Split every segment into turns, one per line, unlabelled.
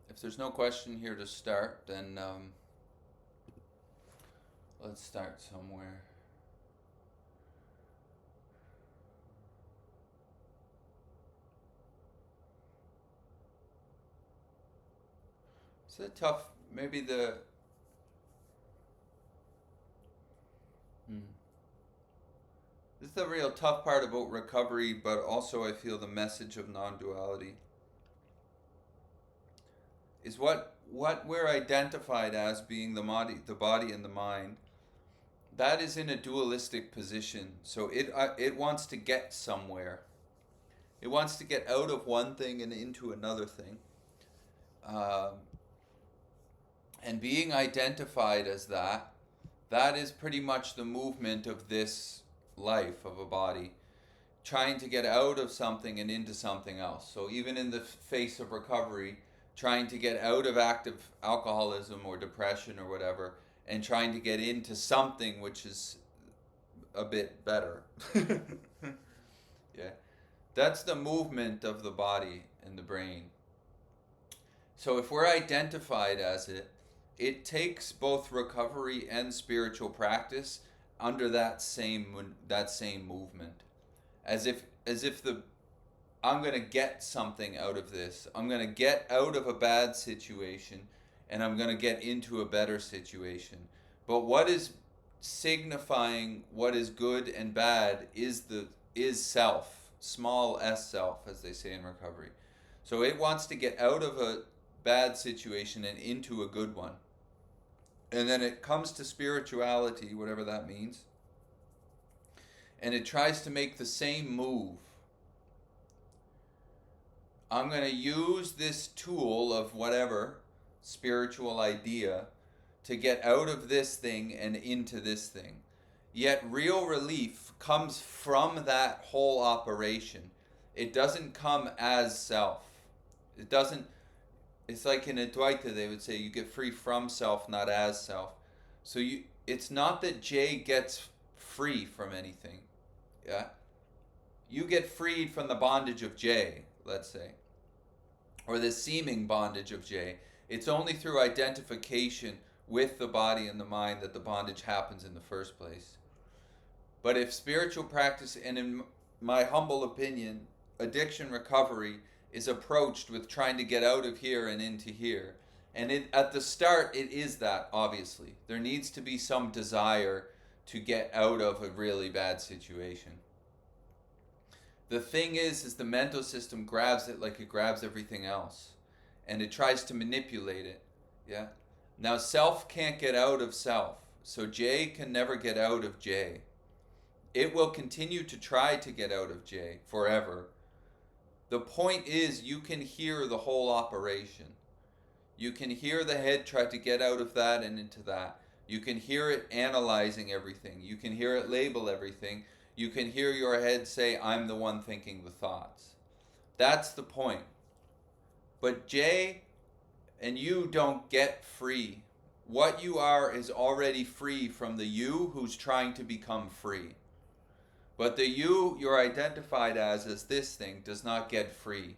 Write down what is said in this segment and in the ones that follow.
If there's no question here to start, then let's start somewhere. It's a tough, maybe the. Hmm. This is the real tough part about recovery, but also I feel the message of non-duality is what we're identified as being the body and the mind. That is in a dualistic position, so it wants to get somewhere. It wants to get out of one thing and into another thing. Um, and being identified as that, that is pretty much the movement of this life of a body, trying to get out of something and into something else. So even in the face of recovery, trying to get out of active alcoholism or depression or whatever, and trying to get into something which is a bit better. Yeah, that's the movement of the body and the brain. So if we're identified as it, it takes both recovery and spiritual practice under that same movement, as if the I'm going to get something out of this. I'm going to get out of a bad situation and I'm going to get into a better situation. But what is signifying what is good and bad is self, small s self as they say in recovery. So it wants to get out of a bad situation and into a good one. And then it comes to spirituality, whatever that means, and it tries to make the same move. I'm going to use this tool of whatever spiritual idea to get out of this thing and into this thing. Yet real relief comes from that whole operation. It doesn't come as self. It doesn't, it's like in Advaita they would say you get free from self, not as self. So it's not that J gets free from anything. Yeah? You get freed from the bondage of J, let's say, or the seeming bondage of J. It's only through identification with the body and the mind that the bondage happens in the first place. But if spiritual practice, and in my humble opinion, addiction recovery is approached with trying to get out of here and into here, and at the start it is that, obviously. There needs to be some desire to get out of a really bad situation. The thing is the mental system grabs it like it grabs everything else, and it tries to manipulate it. Yeah. Now self can't get out of self, so J can never get out of J. It will continue to try to get out of J forever. The point is, you can hear the whole operation. You can hear the head try to get out of that and into that. You can hear it analyzing everything. You can hear it label everything. You can hear your head say, I'm the one thinking the thoughts. That's the point. But Jay and you don't get free. What you are is already free from the you who's trying to become free. But the you you're identified as this thing, does not get free.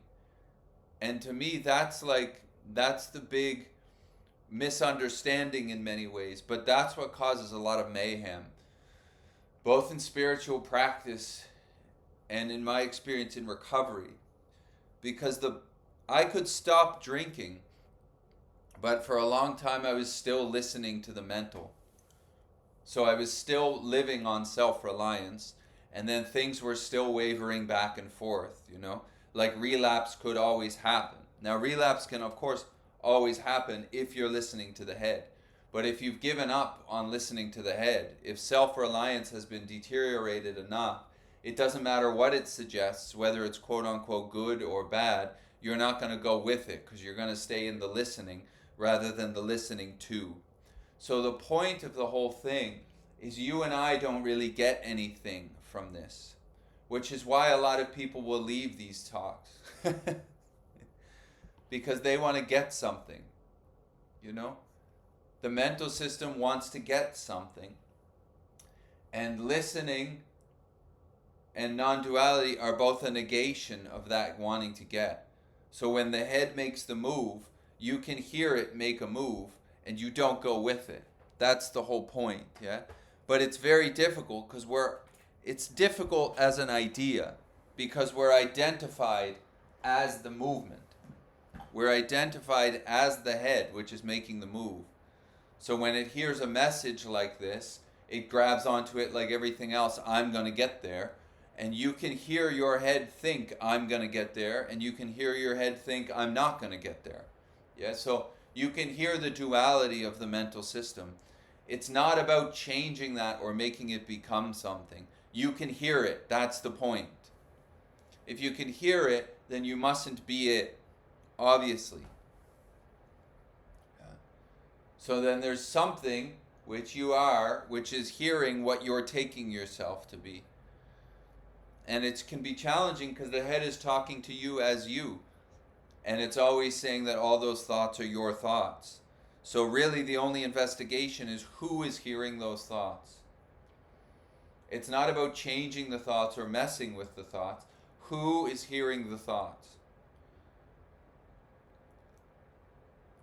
And to me, that's the big misunderstanding in many ways. But that's what causes a lot of mayhem, both in spiritual practice and in my experience in recovery. Because I could stop drinking, but for a long time I was still listening to the mental. So I was still living on self-reliance, and then things were still wavering back and forth. Like relapse could always happen. Now relapse can of course always happen if you're listening to the head. But if you've given up on listening to the head, if self-reliance has been deteriorated enough, it doesn't matter what it suggests, whether it's quote unquote good or bad, you're not going to go with it because you're going to stay in the listening rather than the listening to. So the point of the whole thing is you and I don't really get anything from this, which is why a lot of people will leave these talks because they want to get something, you know? The mental system wants to get something, and listening and non-duality are both a negation of that wanting to get. So when the head makes the move, you can hear it make a move and you don't go with it. That's the whole point, yeah? But it's very difficult because it's difficult as an idea because we're identified as the movement. We're identified as the head, which is making the move. So when it hears a message like this, it grabs onto it like everything else. I'm going to get there. And you can hear your head think, I'm going to get there. And you can hear your head think, I'm not going to get there. Yeah, so you can hear the duality of the mental system. It's not about changing that or making it become something. You can hear it. That's the point. If you can hear it, then you mustn't be it, obviously. Yeah. So then there's something which you are, which is hearing what you're taking yourself to be. And it can be challenging because the head is talking to you as you. And it's always saying that all those thoughts are your thoughts. So really the only investigation is who is hearing those thoughts. It's not about changing the thoughts or messing with the thoughts. Who is hearing the thoughts?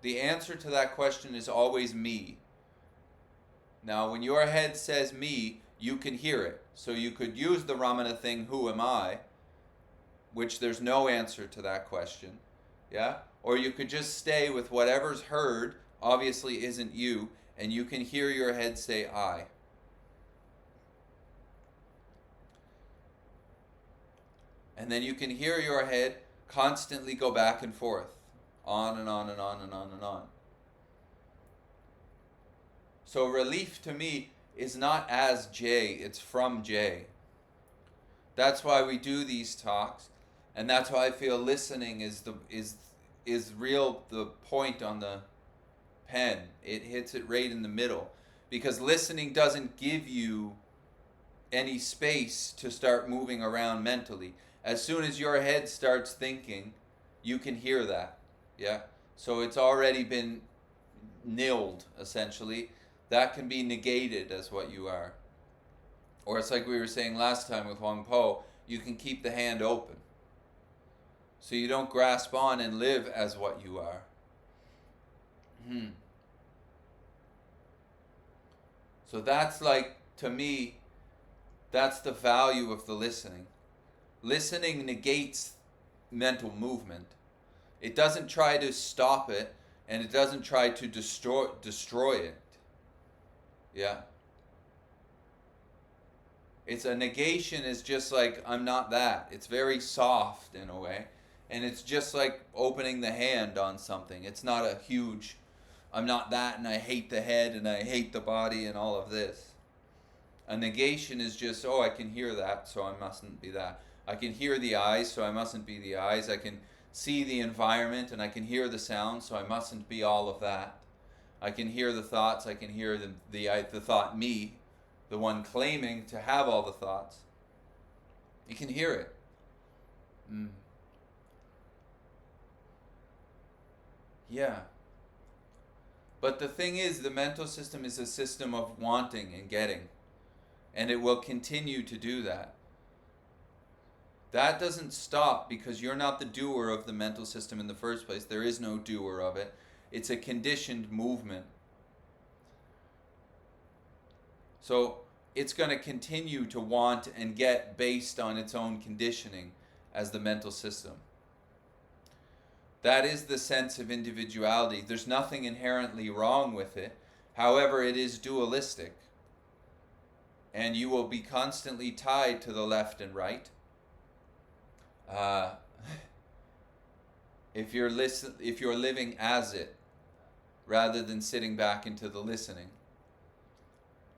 The answer to that question is always me. Now, when your head says me, you can hear it. So you could use the Ramana thing, who am I? Which there's no answer to that question. Yeah? Or you could just stay with whatever's heard, obviously isn't you, and you can hear your head say I. And then you can hear your head constantly go back and forth, on and on and on and on and on. So relief to me is not as J, it's from J. That's why we do these talks, and that's why I feel listening is real the point on the pen. It hits it right in the middle. Because listening doesn't give you any space to start moving around mentally. As soon as your head starts thinking, you can hear that. Yeah? So it's already been nilled, essentially. That can be negated as what you are. Or it's like we were saying last time with Huang Po, you can keep the hand open. So you don't grasp on and live as what you are. So that's like, to me, that's the value of the listening. Listening negates mental movement. It doesn't try to stop it, and it doesn't try to destroy it. Yeah. It's a negation is just like, I'm not that. It's very soft in a way. And it's just like opening the hand on something. It's not a huge, I'm not that and I hate the head and I hate the body and all of this. A negation is just, oh, I can hear that, so I mustn't be that. I can hear the eyes, so I mustn't be the eyes. I can see the environment and I can hear the sound, so I mustn't be all of that. I can hear the thoughts, I can hear the thought me, the one claiming to have all the thoughts. You can hear it. Yeah. But the thing is, the mental system is a system of wanting and getting. And it will continue to do that. That doesn't stop because you're not the doer of the mental system in the first place. There is no doer of it. It's a conditioned movement. So it's going to continue to want and get based on its own conditioning as the mental system. That is the sense of individuality. There's nothing inherently wrong with it. However, it is dualistic. And you will be constantly tied to the left and right. If you're living as it, rather than sitting back into the listening.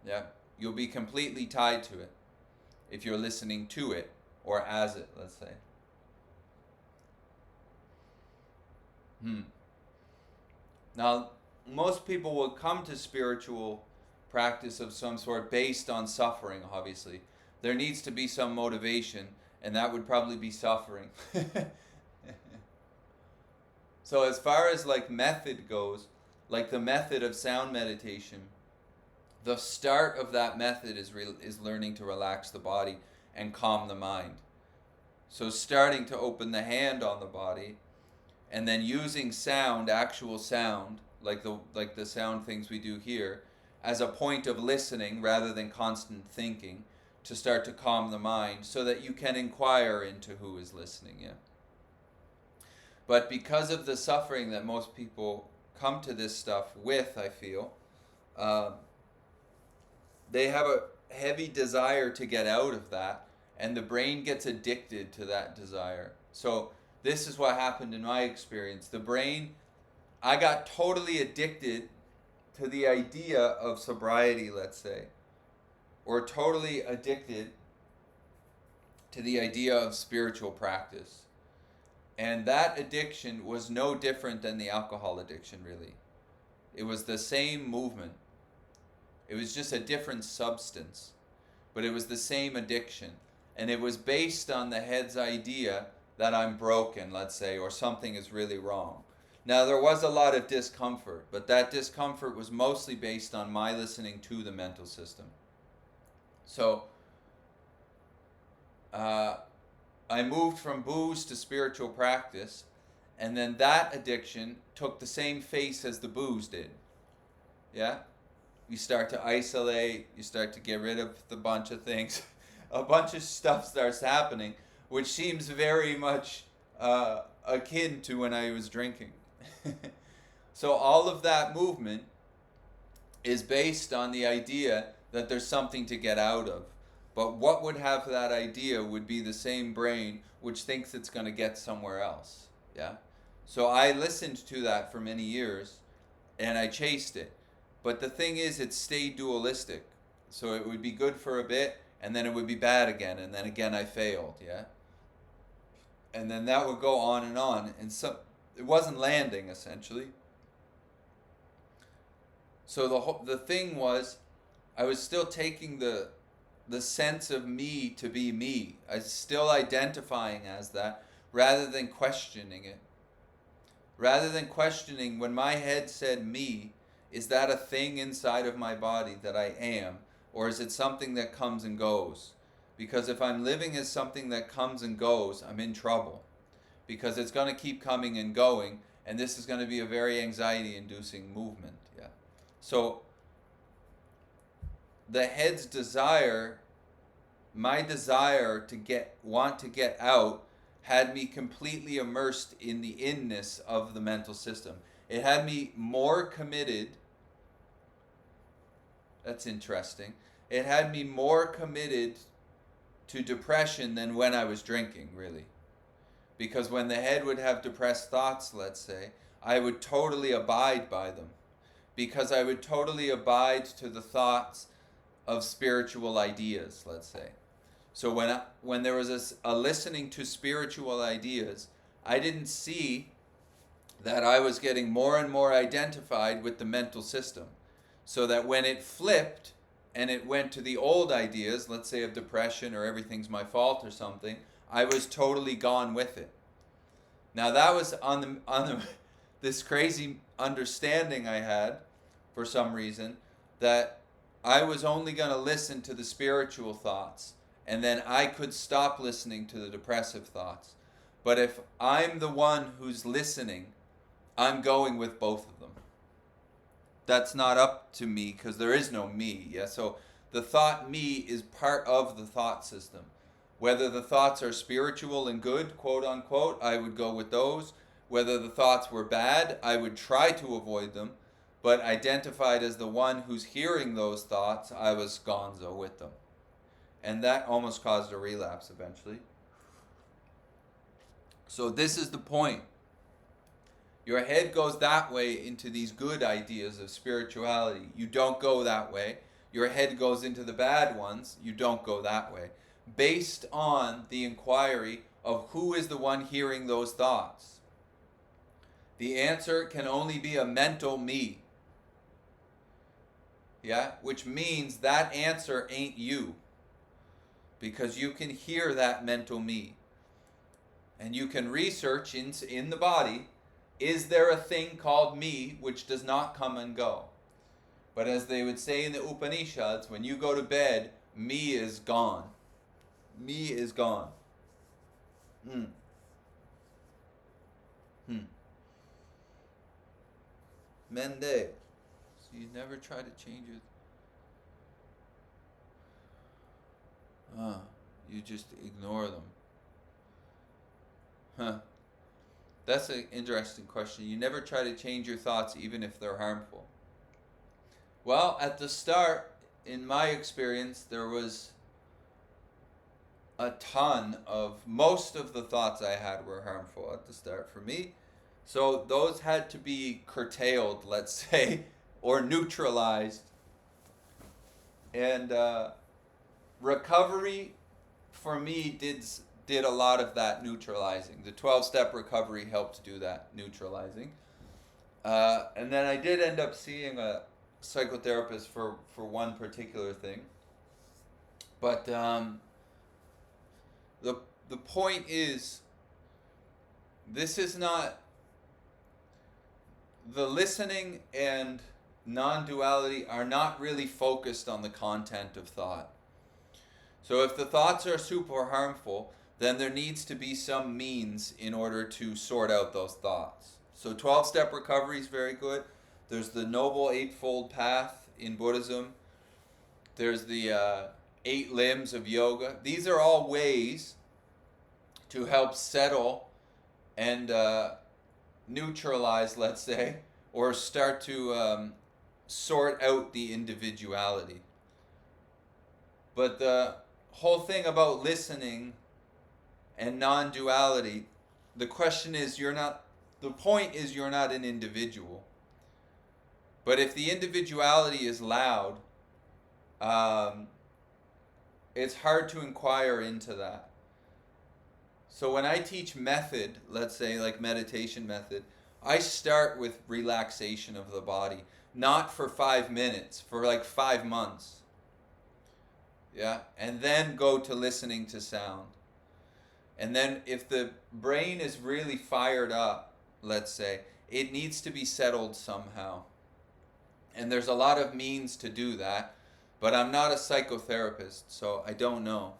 Yeah, you'll be completely tied to it if you're listening to it, or as it, let's say. Now, most people will come to spiritual practice of some sort based on suffering, obviously. There needs to be some motivation, and that would probably be suffering. So as far as like method goes, like the method of sound meditation, the start of that method is learning to relax the body and calm the mind. So starting to open the hand on the body and then using sound, actual sound, like the sound things we do here, as a point of listening rather than constant thinking, to start to calm the mind so that you can inquire into who is listening. Yeah. But because of the suffering that most people come to this stuff with, I feel, uh, they have a heavy desire to get out of that, and the brain gets addicted to that desire. So this is what happened in my experience. The brain, I got totally addicted to the idea of sobriety, let's say, or totally addicted to the idea of spiritual practice. And that addiction was no different than the alcohol addiction, really. It was the same movement. It was just a different substance, but it was the same addiction. And it was based on the head's idea that I'm broken, let's say, or something is really wrong. Now, there was a lot of discomfort, but that discomfort was mostly based on my listening to the mental system. So, I moved from booze to spiritual practice, and then that addiction took the same face as the booze did. Yeah? You start to isolate, you start to get rid of the bunch of things. A bunch of stuff starts happening, which seems very much akin to when I was drinking. So all of that movement is based on the idea that there's something to get out of. But what would have that idea would be the same brain which thinks it's going to get somewhere else. Yeah? So I listened to that for many years, and I chased it. But the thing is, it stayed dualistic. So it would be good for a bit, and then it would be bad again, and then again I failed. Yeah? And then that would go on, and so it wasn't landing, essentially. So the thing was, I was still taking the sense of me to be me. I was still identifying as that, rather than questioning it. Rather than questioning, when my head said me, is that a thing inside of my body that I am, or is it something that comes and goes? Because if I'm living as something that comes and goes, I'm in trouble. Because it's going to keep coming and going, and this is going to be a very anxiety-inducing movement. Yeah. So the head's desire, my desire to want to get out, had me completely immersed in the inness of the mental system. It had me more committed. That's interesting. It had me more committed to depression than when I was drinking, really. Because when the head would have depressed thoughts, let's say, I would totally abide by them. Because I would totally abide to the thoughts of spiritual ideas, let's say. So when there was a listening to spiritual ideas, I didn't see that I was getting more and more identified with the mental system. So that when it flipped and it went to the old ideas, let's say of depression or everything's my fault or something, I was totally gone with it. Now that was on the this crazy understanding I had, for some reason, that I was only going to listen to the spiritual thoughts, and then I could stop listening to the depressive thoughts. But if I'm the one who's listening, I'm going with both of them. That's not up to me, because there is no me. Yeah. So the thought me is part of the thought system. Whether the thoughts are spiritual and good, quote unquote, I would go with those. Whether the thoughts were bad, I would try to avoid them. But identified as the one who's hearing those thoughts, I was gonzo with them. And that almost caused a relapse eventually. So this is the point. Your head goes that way into these good ideas of spirituality. You don't go that way. Your head goes into the bad ones. You don't go that way. Based on the inquiry of who is the one hearing those thoughts. The answer can only be a mental me. Yeah? Which means that answer ain't you. Because you can hear that mental me. And you can research in the body, is there a thing called me which does not come and go? But as they would say in the Upanishads, when you go to bed, me is gone. Me is gone. Mende. So you never try to change it. You just ignore them. Huh. That's an interesting question. You never try to change your thoughts even if they're harmful. Well, at the start, in my experience, there was a ton of, most of the thoughts I had were harmful at the start for me. So those had to be curtailed, let's say, or neutralized. And recovery for me did a lot of that neutralizing. The 12-step recovery helped do that neutralizing. And then I did end up seeing a psychotherapist for one particular thing. But the point is, this is not, the listening and non-duality are not really focused on the content of thought. So if the thoughts are super harmful, then there needs to be some means in order to sort out those thoughts. So 12-step recovery is very good. There's the Noble Eightfold Path in Buddhism. There's the 8 limbs of yoga. These are all ways to help settle and neutralize, let's say, or start to sort out the individuality. But the whole thing about listening and non-duality, the question is, the point is you're not an individual. But if the individuality is loud, it's hard to inquire into that. So when I teach method, let's say like meditation method, I start with relaxation of the body, not for 5 minutes, for like 5 months. Yeah, and then go to listening to sound. And then if the brain is really fired up, let's say, it needs to be settled somehow. And there's a lot of means to do that, but I'm not a psychotherapist, so I don't know.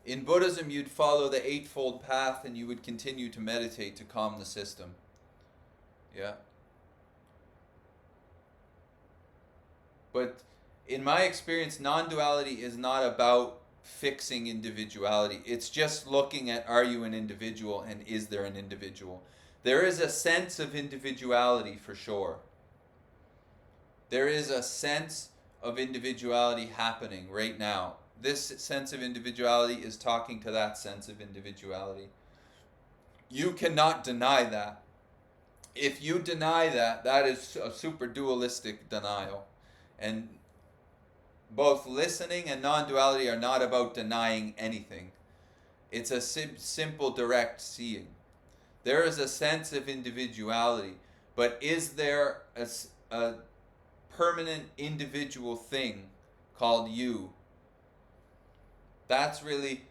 In Buddhism, you'd follow the Eightfold Path and you would continue to meditate to calm the system. Yeah. But in my experience, non-duality is not about fixing individuality. It's just looking at, are you an individual and is there an individual? There is a sense of individuality for sure. There is a sense of individuality happening right now. This sense of individuality is talking to that sense of individuality. You cannot deny that. If you deny that, that is a super dualistic denial. And both listening and non-duality are not about denying anything. It's a simple, direct seeing. There is a sense of individuality, but is there a permanent individual thing called you? That's really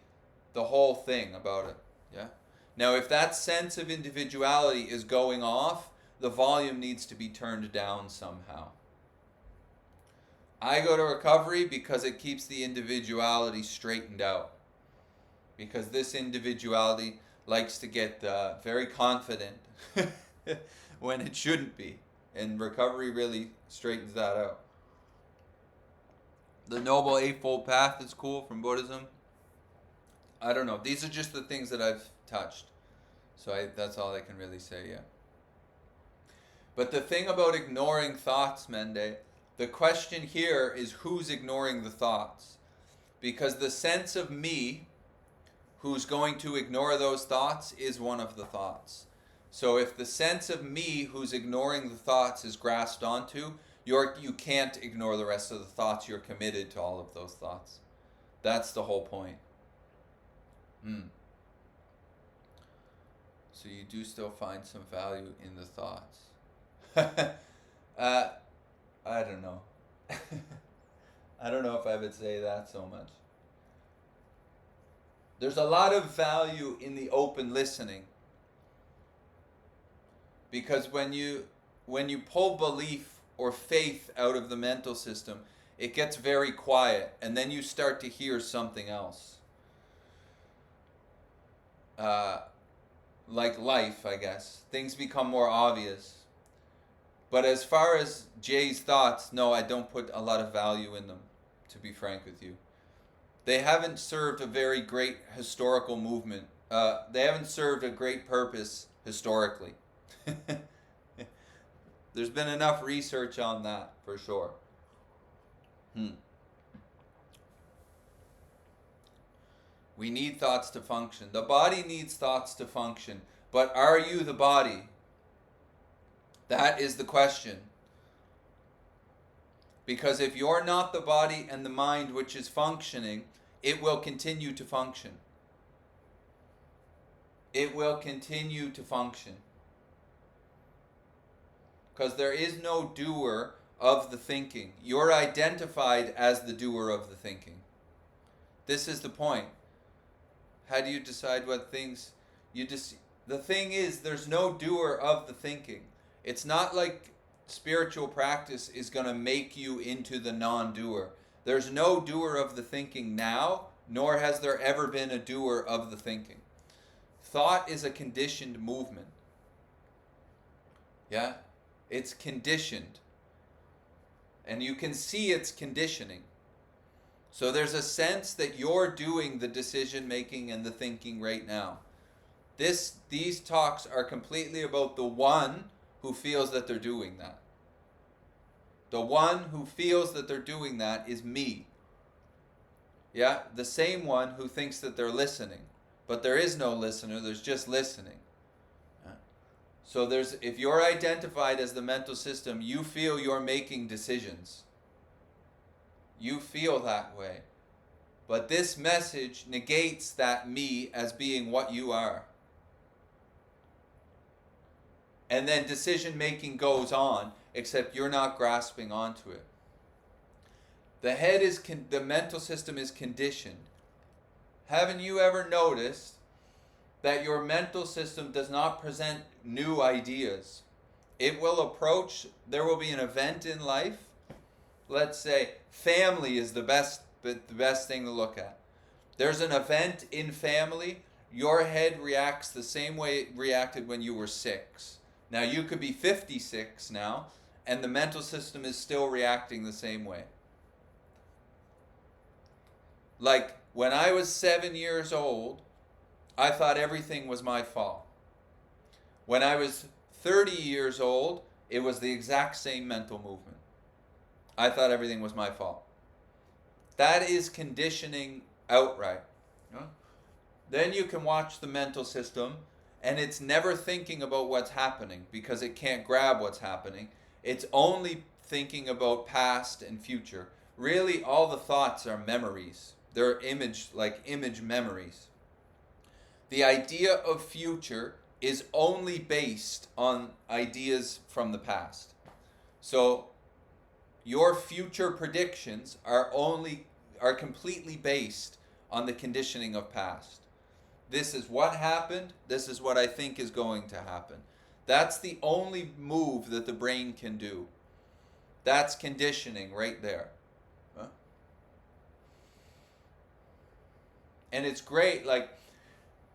the whole thing about it. Yeah. Now, if that sense of individuality is going off, the volume needs to be turned down somehow. I go to recovery because it keeps the individuality straightened out. Because this individuality likes to get very confident when it shouldn't be. And recovery really straightens that out. The Noble Eightfold Path is cool from Buddhism. I don't know. These are just the things that I've touched. So that's all I can really say, yeah. But the thing about ignoring thoughts, Mende, the question here is who's ignoring the thoughts? Because the sense of me who's going to ignore those thoughts is one of the thoughts. So if the sense of me who's ignoring the thoughts is grasped onto, you can't ignore the rest of the thoughts. You're committed to all of those thoughts. That's the whole point. So you do still find some value in the thoughts. I don't know. I don't know if I would say that so much. There's a lot of value in the open listening. Because when you pull belief or faith out of the mental system, it gets very quiet, and then you start to hear something else. Like life, I guess. Things become more obvious. But as far as Jay's thoughts, no, I don't put a lot of value in them, to be frank with you. They haven't served a very great historical movement. They haven't served a great purpose historically. There's been enough research on that, for sure. We need thoughts to function. The body needs thoughts to function. But are you the body? That is the question. Because if you're not the body and the mind which is functioning, it will continue to function. It will continue to function. Because there is no doer of the thinking. You're identified as the doer of the thinking. This is the point. How do you decide what things you just? The thing is, there's no doer of the thinking. It's not like spiritual practice is going to make you into the non-doer. There's no doer of the thinking now, nor has there ever been a doer of the thinking. Thought is a conditioned movement. Yeah? It's conditioned. And you can see its conditioning. So there's a sense that you're doing the decision making and the thinking right now. These talks are completely about the one who feels that they're doing that. The one who feels that they're doing that is me. Yeah, the same one who thinks that they're listening. But there is no listener, there's just listening. So if you're identified as the mental system, you feel you're making decisions. You feel that way. But this message negates that me as being what you are. And then decision making goes on, except you're not grasping onto it. The mental system is conditioned. Haven't you ever noticed that your mental system does not present new ideas? It will approach, there will be an event in life. Let's say family is the best thing to look at. There's an event in family, your head reacts the same way it reacted when you were 6. Now you could be 56 now, and the mental system is still reacting the same way. Like when I was 7 years old, I thought everything was my fault. When I was 30 years old, it was the exact same mental movement. I thought everything was my fault. That is conditioning outright. Then you can watch the mental system, and it's never thinking about what's happening because it can't grab what's happening. It's only thinking about past and future. Really, all the thoughts are memories. They're image memories. The idea of future is only based on ideas from the past. So your future predictions are completely based on the conditioning of past. This is what happened, this is what I think is going to happen. That's the only move that the brain can do. That's conditioning right there. And it's great, like,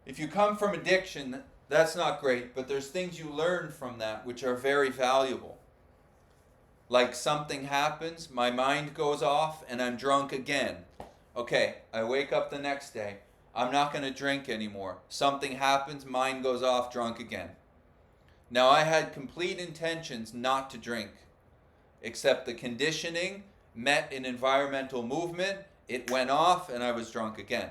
if you come from addiction, that's not great, but there's things you learn from that which are very valuable. Like something happens, my mind goes off, and I'm drunk again. Okay, I wake up the next day. I'm not going to drink anymore. Something happens, mind goes off, drunk again. Now I had complete intentions not to drink, except the conditioning met an environmental movement, it went off, and I was drunk again.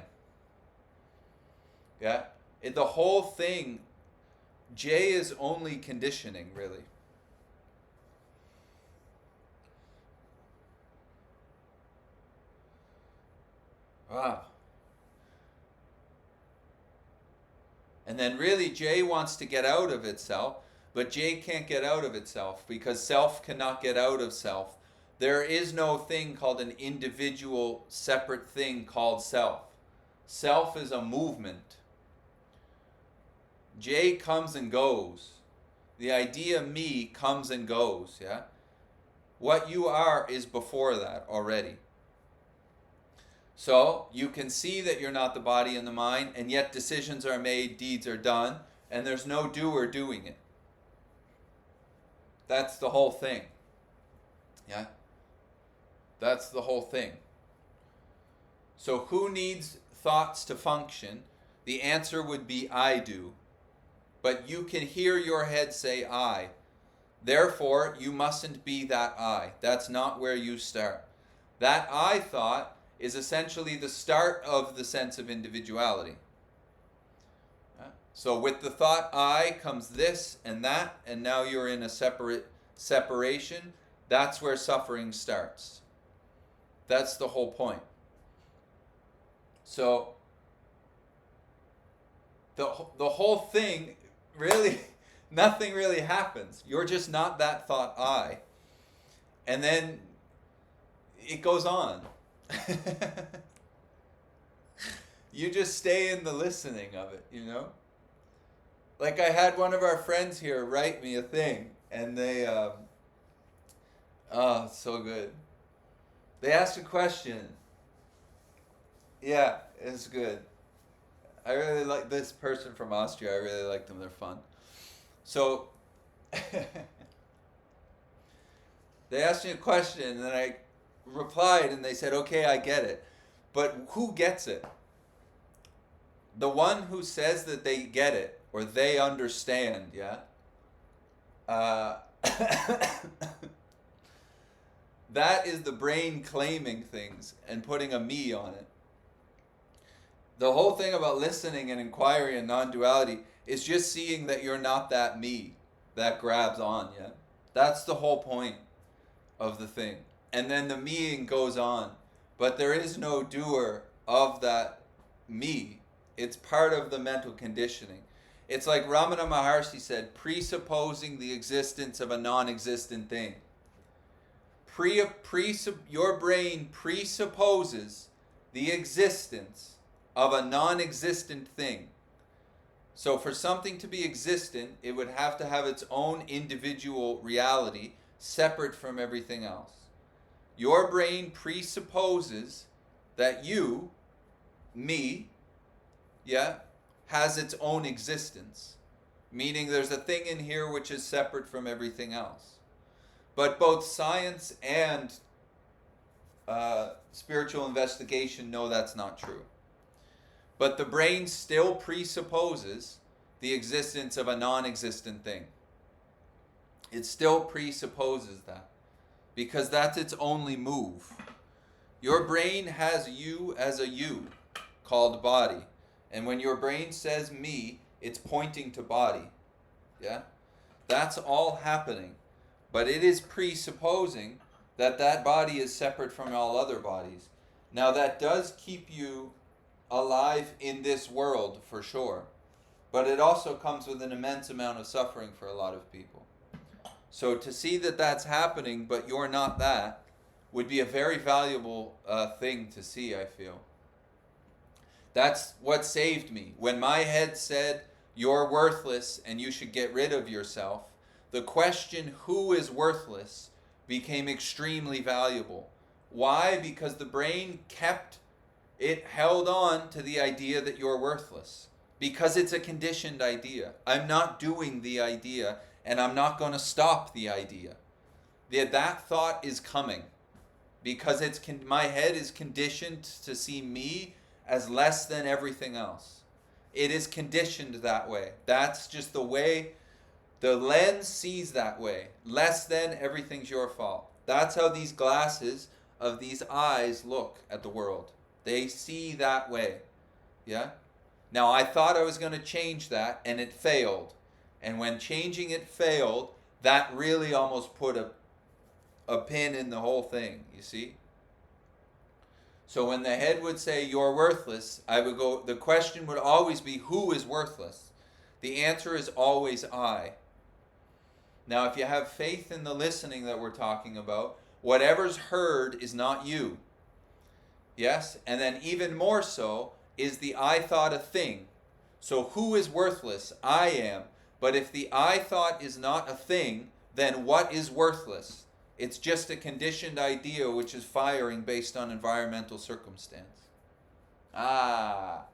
Yeah? The whole thing, J is only conditioning, really. Wow. And then really J wants to get out of itself, but J can't get out of itself because self cannot get out of self. There is no thing called an individual separate thing called self. Self is a movement. J comes and goes. The idea me comes and goes, yeah? What you are is before that already. So you can see that you're not the body and the mind, and yet decisions are made, deeds are done, and there's no doer doing it. That's the whole thing. Yeah? That's the whole thing. So who needs thoughts to function? The answer would be I do. But you can hear your head say I. Therefore, you mustn't be that I. That's not where you start. That I thought is essentially the start of the sense of individuality. So with the thought I comes this and that, and now you're in a separation. That's where suffering starts. That's the whole point. So the whole thing, really, nothing really happens. You're just not that thought I. And then it goes on. You just stay in the listening of it, you know? Like I had one of our friends here write me a thing, and they, oh, so good. They asked a question. Yeah, it's good. I really like this person from Austria. I really like them. They're fun. So, they asked me a question, and then I replied, and they said, okay, I get it. But who gets it? The one who says that they get it, or they understand, yeah? That is the brain claiming things and putting a me on it. The whole thing about listening and inquiry and non-duality is just seeing that you're not that me that grabs on, yeah? That's the whole point of the thing. And then the meing goes on. But there is no doer of that me. It's part of the mental conditioning. It's like Ramana Maharshi said, presupposing the existence of a non-existent thing. Your brain presupposes the existence of a non-existent thing. So for something to be existent, it would have to have its own individual reality separate from everything else. Your brain presupposes that you, me, yeah, has its own existence. Meaning there's a thing in here which is separate from everything else. But both science and spiritual investigation know that's not true. But the brain still presupposes the existence of a non-existent thing. It still presupposes that. Because that's its only move. Your brain has you as a you, called body. And when your brain says me, it's pointing to body. Yeah? That's all happening. But it is presupposing that that body is separate from all other bodies. Now that does keep you alive in this world, for sure. But it also comes with an immense amount of suffering for a lot of people. So to see that that's happening, but you're not that, would be a very valuable thing to see, I feel. That's what saved me. When my head said, you're worthless and you should get rid of yourself, the question, who is worthless, became extremely valuable. Why? Because the brain held on to the idea that you're worthless. Because it's a conditioned idea. I'm not doing the idea, and I'm not going to stop the idea. That thought is coming. Because my head is conditioned to see me as less than everything else. It is conditioned that way. That's just the way the lens sees that way. Less than, everything's your fault. That's how these glasses of these eyes look at the world. They see that way. Yeah? Now, I thought I was going to change that, and it failed. And when changing it failed, that really almost put a pin in the whole thing, you see? So when the head would say, you're worthless, the question would always be, who is worthless? The answer is always I. Now, if you have faith in the listening that we're talking about, whatever's heard is not you. Yes? And then even more so, is the I thought a thing? So who is worthless? I am. But if the I thought is not a thing, then what is worthless? It's just a conditioned idea which is firing based on environmental circumstance. That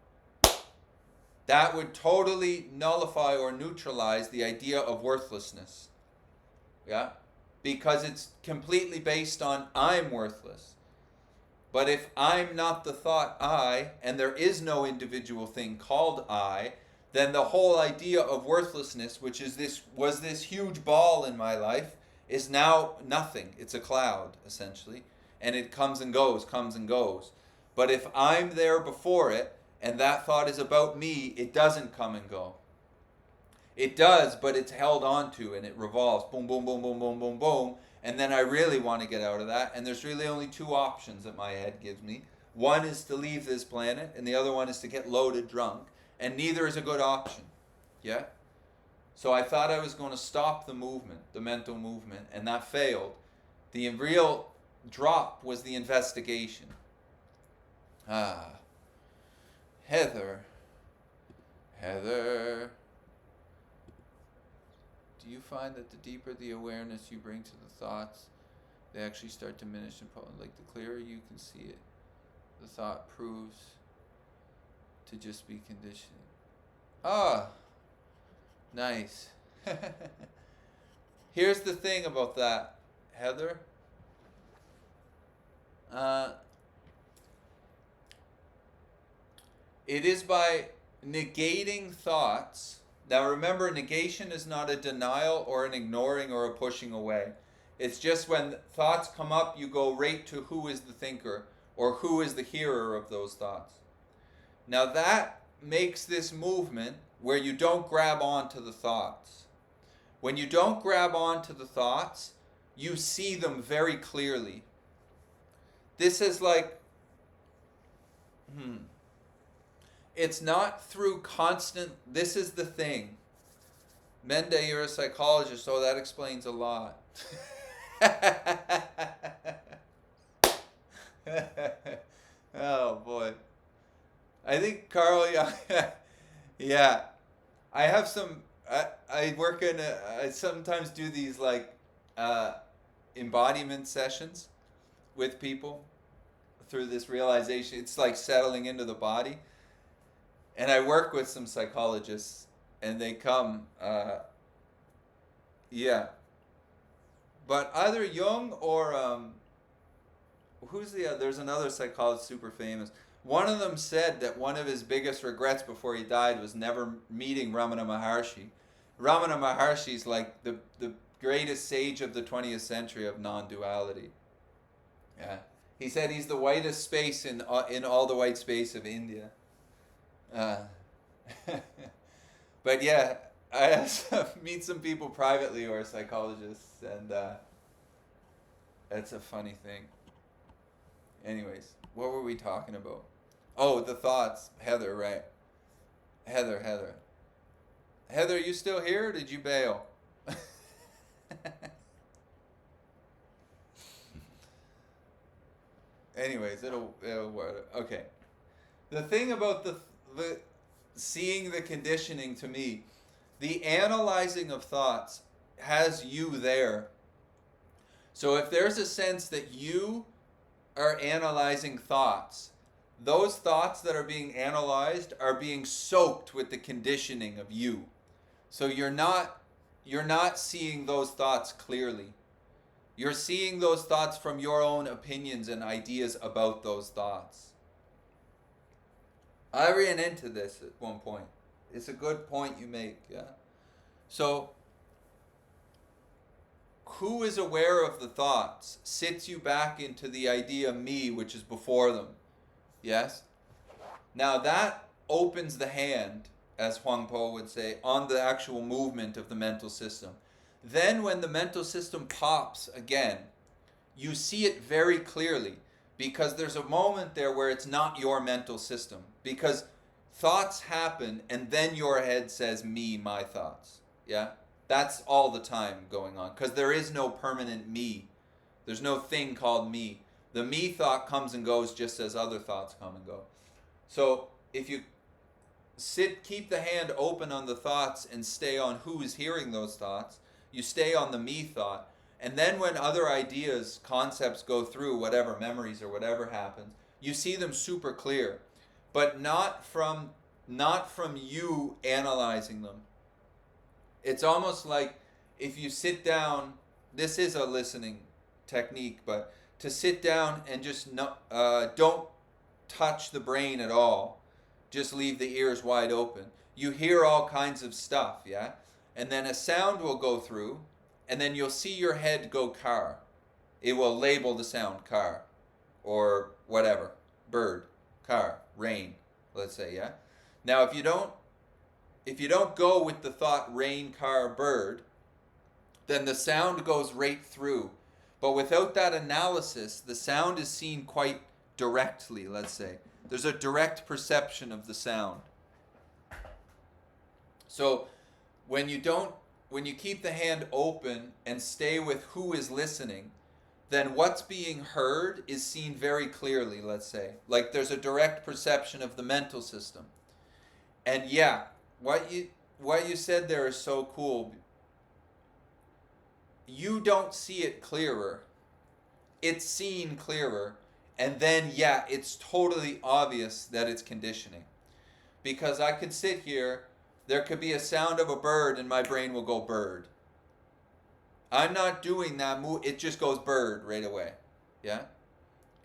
would totally nullify or neutralize the idea of worthlessness. Yeah? Because it's completely based on I'm worthless. But if I'm not the thought I, and there is no individual thing called I, then the whole idea of worthlessness, which is this huge ball in my life, is now nothing. It's a cloud, essentially. And it comes and goes, comes and goes. But if I'm there before it, and that thought is about me, it doesn't come and go. It does, but it's held onto and it revolves. Boom, boom, boom, boom, boom, boom, boom. And then I really want to get out of that. And there's really only two options that my head gives me. One is to leave this planet, and the other one is to get loaded drunk. And neither is a good option. Yeah? So I thought I was going to stop the movement, the mental movement, and that failed. The real drop was the investigation. Heather. Do you find that the deeper the awareness you bring to the thoughts, they actually start to diminish and like the clearer you can see it, the thought proves to just be conditioning. Nice. Here's the thing about that, Heather. It is by negating thoughts. Now remember, negation is not a denial or an ignoring or a pushing away. It's just when thoughts come up, you go right to who is the thinker or who is the hearer of those thoughts. Now that makes this movement where you don't grab onto the thoughts. When you don't grab onto the thoughts, you see them very clearly. This is like, it's not through constant, this is the thing. Mende, you're a psychologist, so that explains a lot. Oh boy. I think Carl, yeah. I have some, I work in, I sometimes do these like embodiment sessions with people through this realization. It's like settling into the body. And I work with some psychologists, and they come, But either Jung or, there's another psychologist super famous. One of them said that one of his biggest regrets before he died was never meeting Ramana Maharshi. Ramana Maharshi is like the greatest sage of the 20th century of non-duality. Yeah. He said he's the whitest space in all the white space of India. But yeah, I also meet some people privately who are psychologists, and that's a funny thing. Anyways, what were we talking about? Oh, the thoughts. Heather, right. Heather, you still here, or did you bail? Anyways, it'll work. Okay. The thing about the seeing the conditioning, to me, the analyzing of thoughts has you there. So if there's a sense that you are analyzing thoughts, those thoughts that are being analyzed are being soaked with the conditioning of you. So you're not seeing those thoughts clearly. You're seeing those thoughts from your own opinions and ideas about those thoughts. I ran into this at one point. It's a good point you make, yeah? So, who is aware of the thoughts sits you back into the idea me, which is before them. Yes? Now that opens the hand, as Huang Po would say, on the actual movement of the mental system. Then when the mental system pops again, you see it very clearly, because there's a moment there where it's not your mental system. Because thoughts happen and then your head says me, my thoughts. Yeah? That's all the time going on. Because there is no permanent me. There's no thing called me. The me thought comes and goes just as other thoughts come and go. So if you keep the hand open on the thoughts and stay on who is hearing those thoughts, you stay on the me thought. And then when other ideas, concepts go through, whatever, memories or whatever happens, you see them super clear. But not from you analyzing them. It's almost like if you sit down this is a listening technique, but to sit down and just don't touch the brain at all. Just leave the ears wide open. You hear all kinds of stuff, yeah? And then a sound will go through, and then you'll see your head go car. It will label the sound car, or whatever, bird, car, rain, let's say, yeah? Now if you don't go with the thought rain, car, bird, then the sound goes right through. But without that analysis, the sound is seen quite directly, let's say. There's a direct perception of the sound. So when you keep the hand open and stay with who is listening, then what's being heard is seen very clearly, let's say. Like there's a direct perception of the mental system. And yeah, what you said there is so cool. You don't see it clearer. It's seen clearer. And then, yeah, it's totally obvious that it's conditioning. Because I could sit here, there could be a sound of a bird, and my brain will go bird. I'm not doing that move. It just goes bird right away. Yeah?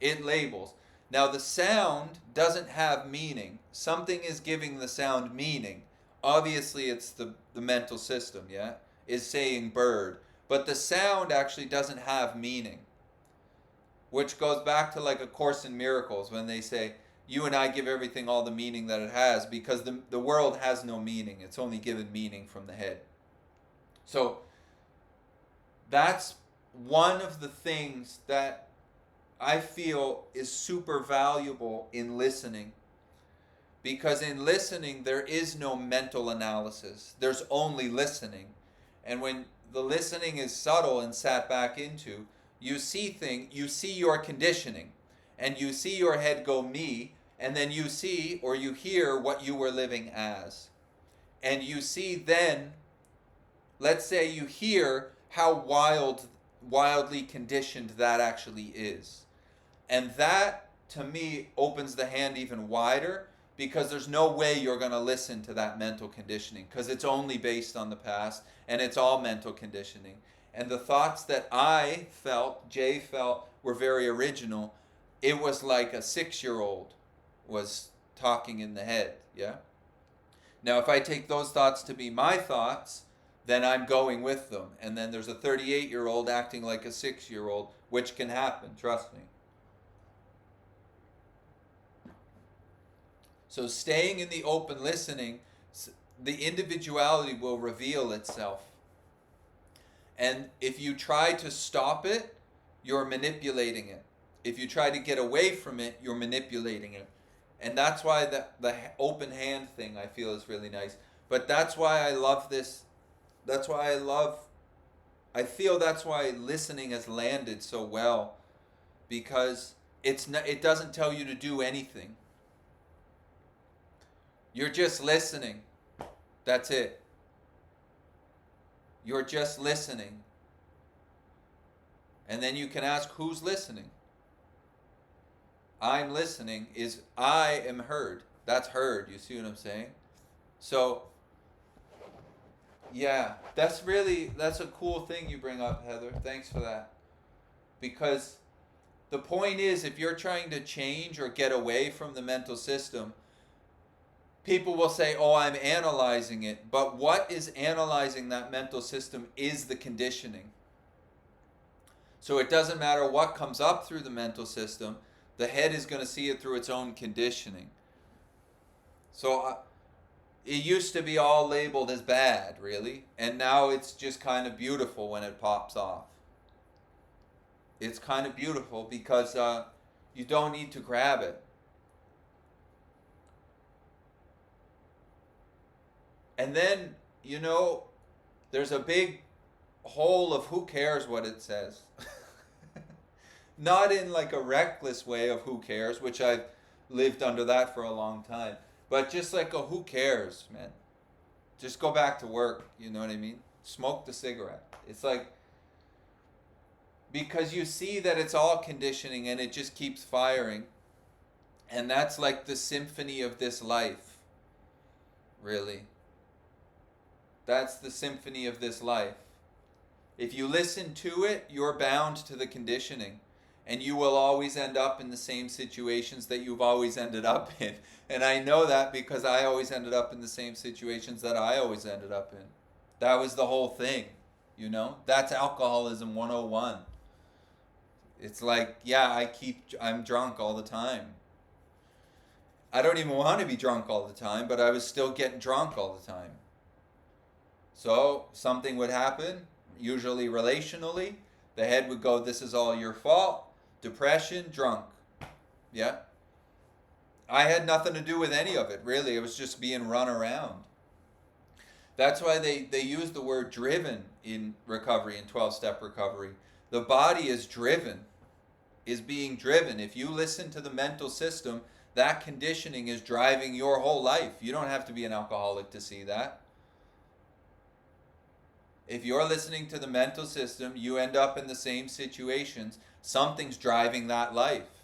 It labels. Now, the sound doesn't have meaning. Something is giving the sound meaning. Obviously, it's the mental system, yeah? Is saying bird. But the sound actually doesn't have meaning. Which goes back to like A Course in Miracles when they say, you and I give everything all the meaning that it has because the world has no meaning. It's only given meaning from the head. So that's one of the things that I feel is super valuable in listening. Because in listening, there is no mental analysis. There's only listening. And when the listening is subtle and sat back into, you see your conditioning, and you see your head go me, and then you see or you hear what you were living as. And you see then, let's say you hear how wildly conditioned that actually is. And that, to me, opens the hand even wider, because there's no way you're going to listen to that mental conditioning, because it's only based on the past, and it's all mental conditioning. And the thoughts that Jay felt, were very original. It was like a 6-year-old was talking in the head, yeah? Now, if I take those thoughts to be my thoughts, then I'm going with them. And then there's a 38-year-old acting like a 6-year-old, which can happen, trust me. So staying in the open listening, the individuality will reveal itself. And if you try to stop it, you're manipulating it. If you try to get away from it, you're manipulating it. And that's why the open hand thing I feel is really nice. But that's why I love this. That's why I feel that's why listening has landed so well. Because it doesn't tell you to do anything. You're just listening. That's it. You're just listening. And then you can ask, who's listening? I'm listening is I am heard. That's heard. You see what I'm saying? So, yeah, that's a cool thing you bring up, Heather. Thanks for that. Because the point is, if you're trying to change or get away from the mental system, people will say, oh, I'm analyzing it. But what is analyzing that mental system is the conditioning. So it doesn't matter what comes up through the mental system. The head is going to see it through its own conditioning. So it used to be all labeled as bad, really. And now it's just kind of beautiful when it pops off. It's kind of beautiful because you don't need to grab it. And then, there's a big hole of who cares what it says. Not in like a reckless way of who cares, which I've lived under that for a long time. But just like a who cares, man. Just go back to work, you know what I mean? Smoke the cigarette. It's like, because you see that it's all conditioning and it just keeps firing. And that's like the symphony of this life, really. That's the symphony of this life. If you listen to it, you're bound to the conditioning. And you will always end up in the same situations that you've always ended up in. And I know that because I always ended up in the same situations that I always ended up in. That was the whole thing, you know? That's alcoholism 101. It's like, yeah, I'm drunk all the time. I don't even want to be drunk all the time, but I was still getting drunk all the time. So something would happen, usually relationally. The head would go, this is all your fault. Depression, drunk. Yeah. I had nothing to do with any of it, really. It was just being run around. That's why they use the word driven in recovery, in 12-step recovery. The body is driven, is being driven. If you listen to the mental system, that conditioning is driving your whole life. You don't have to be an alcoholic to see that. If you're listening to the mental system, you end up in the same situations. Something's driving that life.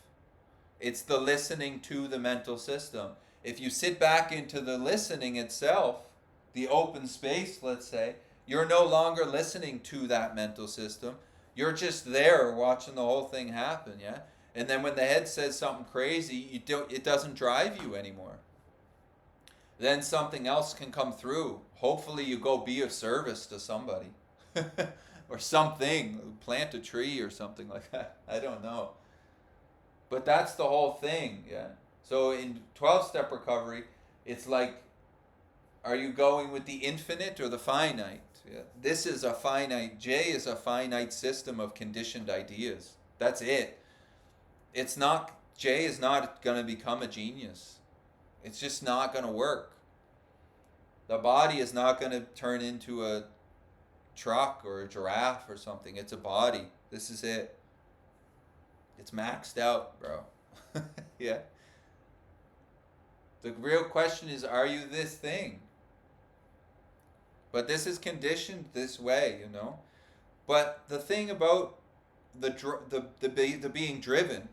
It's the listening to the mental system. If you sit back into the listening itself, the open space, let's say, you're no longer listening to that mental system. You're just there watching the whole thing happen, yeah? And then when the head says something crazy, it doesn't drive you anymore. Then something else can come through. Hopefully you go be of service to somebody. Or something. Plant a tree or something like that. I don't know. But that's the whole thing, yeah? So in 12-step recovery, it's like, are you going with the infinite or the finite? Yeah. This is a finite. J is a finite system of conditioned ideas. That's it. It's not, J is not going to become a genius. It's just not going to work. The body is not going to turn into a truck or a giraffe or something. It's a body. This is it. It's maxed out, bro. Yeah. The real question is, are you this thing? But this is conditioned this way, you know. But the thing about the being driven,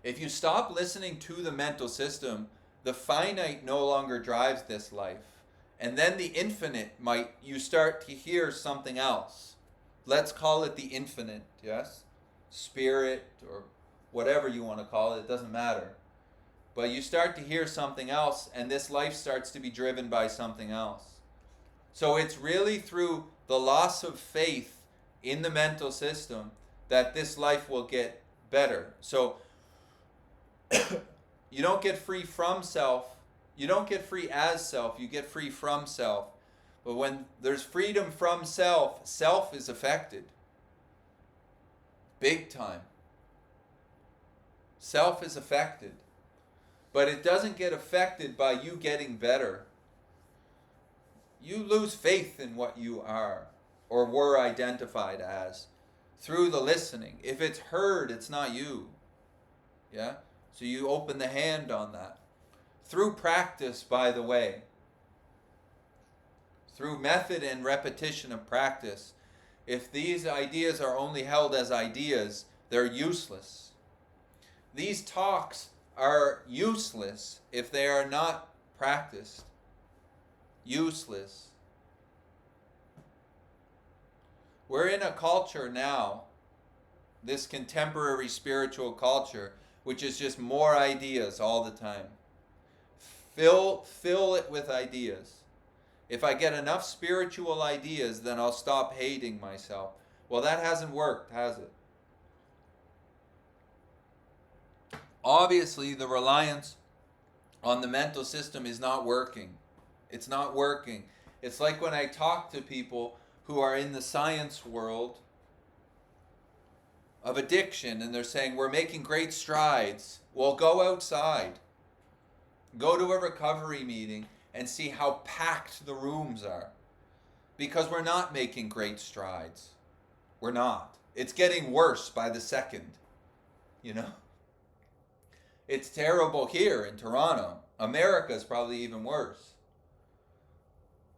if you stop listening to the mental system, the finite no longer drives this life. And then the infinite you start to hear something else. Let's call it the infinite, yes? Spirit or whatever you want to call it, it doesn't matter. But you start to hear something else, and this life starts to be driven by something else. So it's really through the loss of faith in the mental system that this life will get better. So you don't get free from self. You don't get free as self. You get free from self. But when there's freedom from self, self is affected. Big time. Self is affected. But it doesn't get affected by you getting better. You lose faith in what you are or were identified as through the listening. If it's heard, it's not you. Yeah? So you open the hand on that. Through practice, by the way. Through method and repetition of practice. If these ideas are only held as ideas, they're useless. These talks are useless if they are not practiced. Useless. We're in a culture now, this contemporary spiritual culture, which is just more ideas all the time. Fill it with ideas. If I get enough spiritual ideas, then I'll stop hating myself. Well, that hasn't worked, has it? Obviously, the reliance on the mental system is not working. It's not working. It's like when I talk to people who are in the science world of addiction and they're saying, we're making great strides. Well, go outside. Go to a recovery meeting and see how packed the rooms are. Because we're not making great strides. We're not. It's getting worse by the second. You know? It's terrible here in Toronto. America's probably even worse.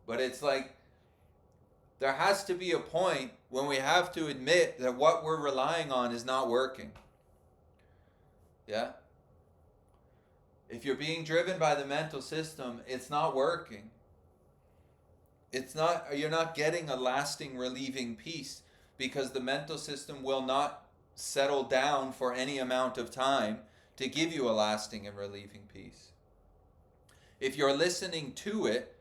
But it's like, there has to be a point when we have to admit that what we're relying on is not working. Yeah? If you're being driven by the mental system, it's not working. It's not, you're not getting a lasting relieving peace, because the mental system will not settle down for any amount of time to give you a lasting and relieving peace. If you're listening to it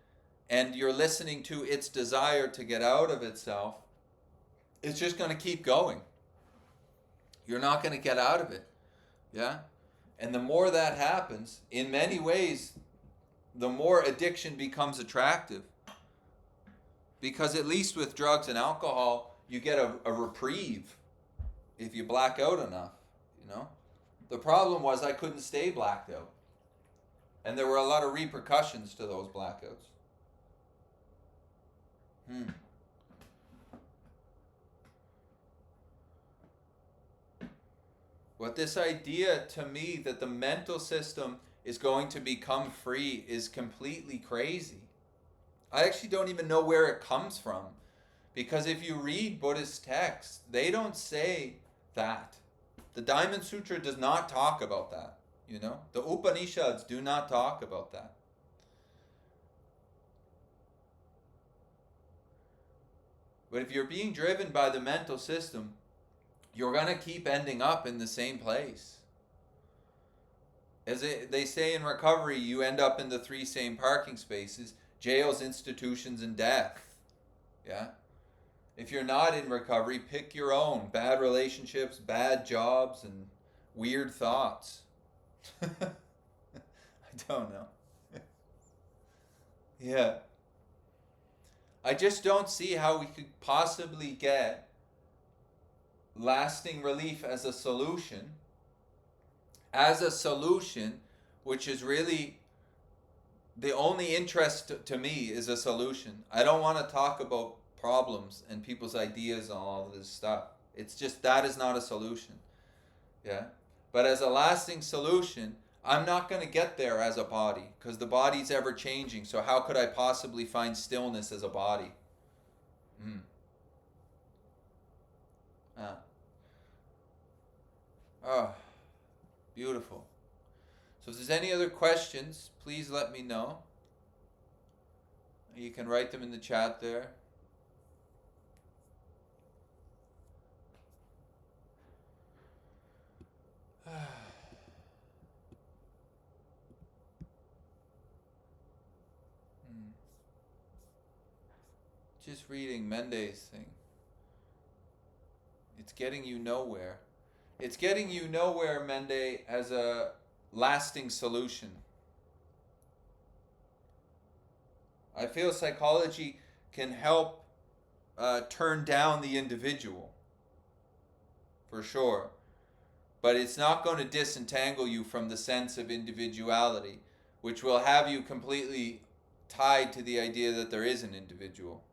and you're listening to its desire to get out of itself, it's just going to keep going. You're not going to get out of it. Yeah? And the more that happens, in many ways, the more addiction becomes attractive. Because at least with drugs and alcohol, you get a reprieve if you black out enough, you know? The problem was I couldn't stay blacked out. And there were a lot of repercussions to those blackouts. But this idea to me that the mental system is going to become free is completely crazy. I actually don't even know where it comes from. Because if you read Buddhist texts, they don't say that. The Diamond Sutra does not talk about that. You know? The Upanishads do not talk about that. But if you're being driven by the mental system, you're going to keep ending up in the same place. As they say in recovery, you end up in the three same parking spaces: jails, institutions, and death. Yeah? If you're not in recovery, pick your own. Bad relationships, bad jobs, and weird thoughts. I don't know. Yeah. I just don't see how we could possibly get lasting relief as a solution. Which is really the only interest to me is a solution. I don't want to talk about problems and people's ideas and all of this stuff. It's just that is not a solution. Yeah. But as a lasting solution, I'm not going to get there as a body, because the body's ever changing. So how could I possibly find stillness as a body? Oh, beautiful. So if there's any other questions, please let me know. You can write them in the chat there. Just reading Mende's thing. It's getting you nowhere. It's getting you nowhere, Mende, as a lasting solution. I feel psychology can help turn down the individual, for sure. But it's not going to disentangle you from the sense of individuality, which will have you completely tied to the idea that there is an individual.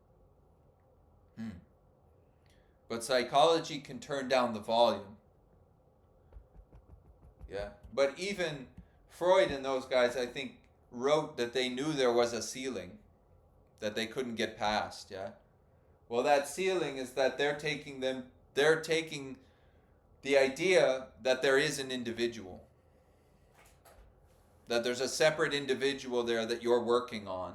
But psychology can turn down the volume. Yeah. But even Freud and those guys, I think, wrote that they knew there was a ceiling that they couldn't get past. Yeah. Well, that ceiling is that they're taking the idea that there is an individual, that there's a separate individual there that you're working on.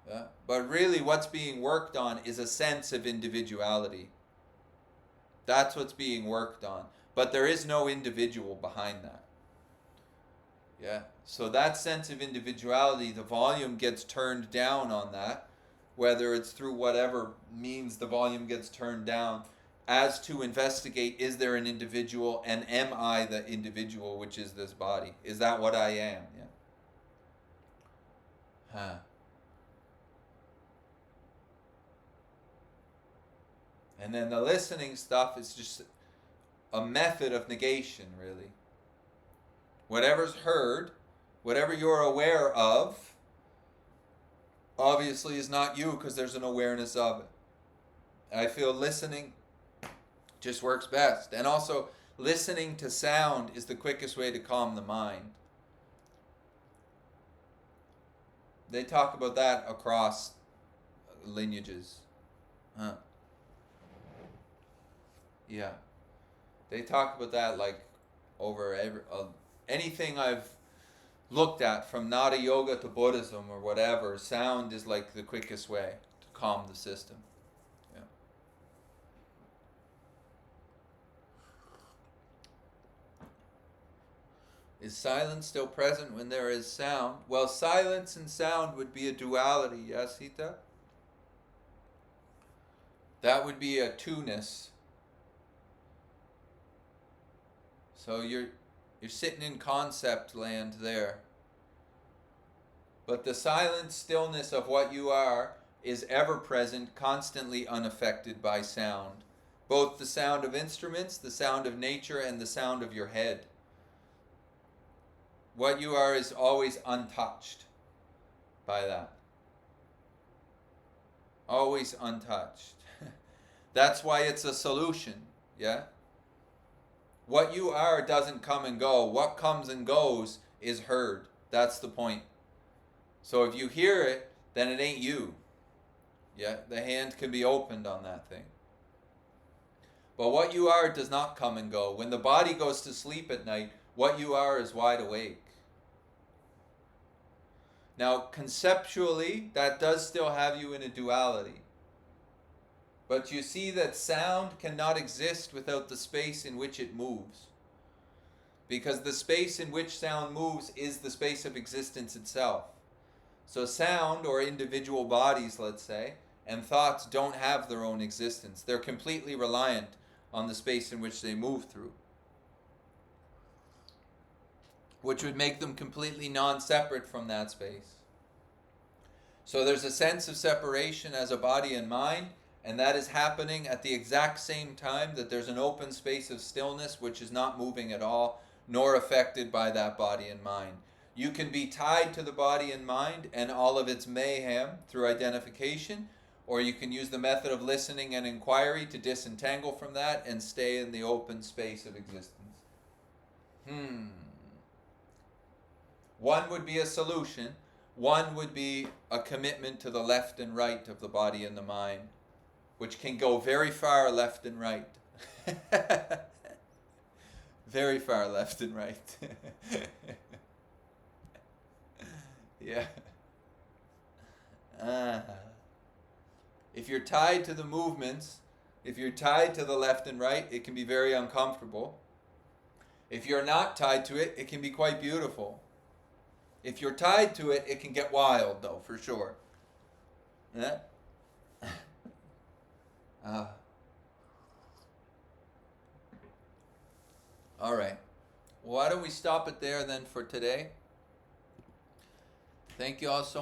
Yeah. But really what's being worked on is a sense of individuality. That's what's being worked on. But there is no individual behind that. Yeah. So that sense of individuality, the volume gets turned down on that, whether it's through whatever means the volume gets turned down, as to investigate, is there an individual, and am I the individual, which is this body? Is that what I am? Yeah. Huh. And then the listening stuff is just a method of negation, really. Whatever's heard, whatever you're aware of, obviously is not you, because there's an awareness of it. I feel listening just works best. And also, listening to sound is the quickest way to calm the mind. They talk about that across lineages. Huh. Yeah. They talk about that like over anything I've looked at from Nada Yoga to Buddhism or whatever, sound is like the quickest way to calm the system. Yeah. Is silence still present when there is sound? Well, silence and sound would be a duality, yes, Hita? That would be a two-ness. So you're sitting in concept land there. But the silent stillness of what you are is ever present, constantly unaffected by sound. Both the sound of instruments, the sound of nature, and the sound of your head. What you are is always untouched by that. Always untouched. That's why it's a solution, yeah? What you are doesn't come and go. What comes and goes is heard. That's the point. So if you hear it, then it ain't you. Yeah, the hand can be opened on that thing. But what you are does not come and go. When the body goes to sleep at night, what you are is wide awake. Now, conceptually, that does still have you in a duality. But you see that sound cannot exist without the space in which it moves. Because the space in which sound moves is the space of existence itself. So sound, or individual bodies, let's say, and thoughts don't have their own existence. They're completely reliant on the space in which they move through, which would make them completely non-separate from that space. So there's a sense of separation as a body and mind, and that is happening at the exact same time that there's an open space of stillness which is not moving at all, nor affected by that body and mind. You can be tied to the body and mind and all of its mayhem through identification, or you can use the method of listening and inquiry to disentangle from that and stay in the open space of existence. One would be a solution. One would be a commitment to the left and right of the body and the mind, which can go very far left and right. Very far left and right. Yeah. If you're tied to the movements, if you're tied to the left and right, it can be very uncomfortable. If you're not tied to it, it can be quite beautiful. If you're tied to it, it can get wild, though, for sure. Yeah? All right. Why don't we stop it there then for today? Thank you all so much.